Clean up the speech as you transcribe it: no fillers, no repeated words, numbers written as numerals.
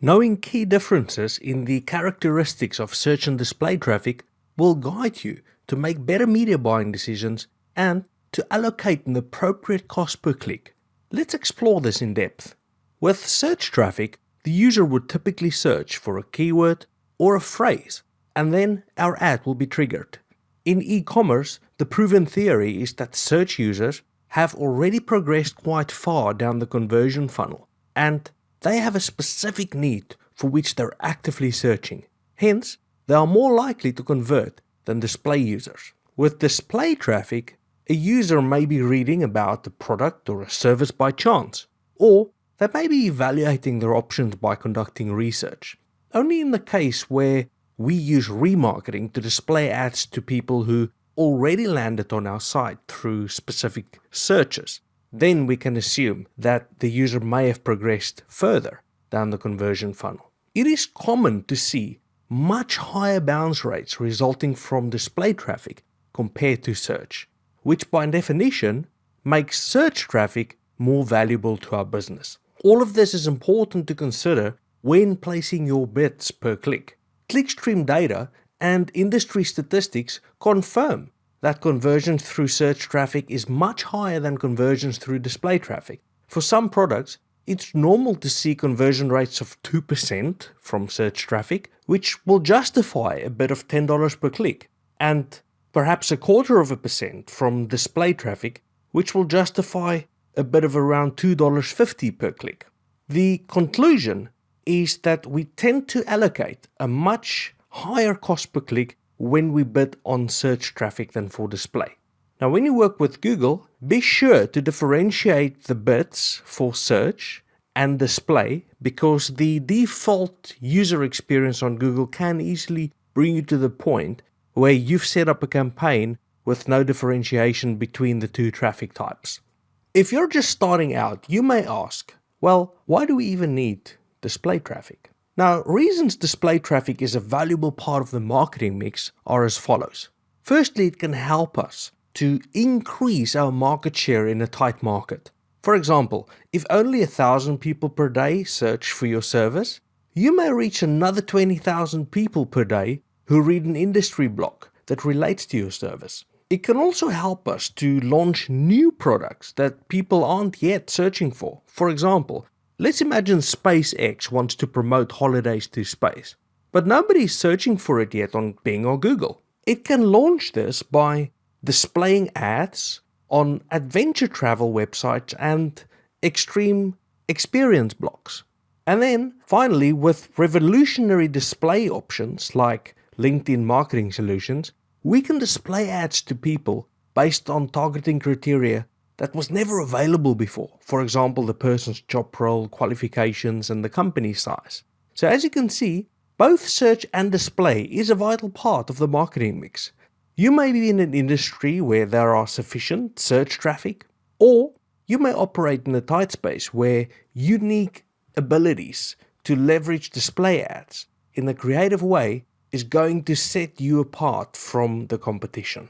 Knowing key differences in the characteristics of search and display traffic will guide you to make better media buying decisions and to allocate an appropriate cost per click. Let's explore this in depth. With search traffic, the user would typically search for a keyword or a phrase, and then our ad will be triggered. In e-commerce, the proven theory is that search users have already progressed quite far down the conversion funnel, and they have a specific need for which they're actively searching. Hence, they are more likely to convert than display users. With display traffic, a user may be reading about a product or a service by chance, or they may be evaluating their options by conducting research. Only in the case where we use remarketing to display ads to people who already landed on our site through specific searches, then we can assume that the user may have progressed further down the conversion funnel. It is common to see much higher bounce rates resulting from display traffic compared to search, which by definition makes search traffic more valuable to our business. All of this is important to consider when placing your bids per click. Clickstream data and industry statistics confirm that conversions through search traffic is much higher than conversions through display traffic. For some products, it's normal to see conversion rates of 2% from search traffic, which will justify a bid of $10 per click, and perhaps 0.25% from display traffic, which will justify a bid of around $2.50 per click. The conclusion is that we tend to allocate a much higher cost per click when we bid on search traffic than for display. Now, when you work with Google, be sure to differentiate the bids for search and display, because the default user experience on Google can easily bring you to the point where you've set up a campaign with no differentiation between the two traffic types. If you're just starting out, you may ask, well, why do we even need display traffic? Now, reasons display traffic is a valuable part of the marketing mix are as follows. Firstly, it can help us to increase our market share in a tight market. For example, if only 1,000 people per day search for your service, you may reach another 20,000 people per day who read an industry blog that relates to your service. It can also help us to launch new products that people aren't yet searching for. For example, let's imagine SpaceX wants to promote holidays to space, but nobody's searching for it yet on Bing or Google. It can launch this by displaying ads on adventure travel websites and extreme experience blogs. And then finally, with revolutionary display options like LinkedIn marketing solutions, we can display ads to people based on targeting criteria that was never available before. For example, the person's job role, qualifications, and the company size. So as you can see, both search and display is a vital part of the marketing mix. You may be in an industry where there are sufficient search traffic, or you may operate in a tight space where unique abilities to leverage display ads in a creative way is going to set you apart from the competition.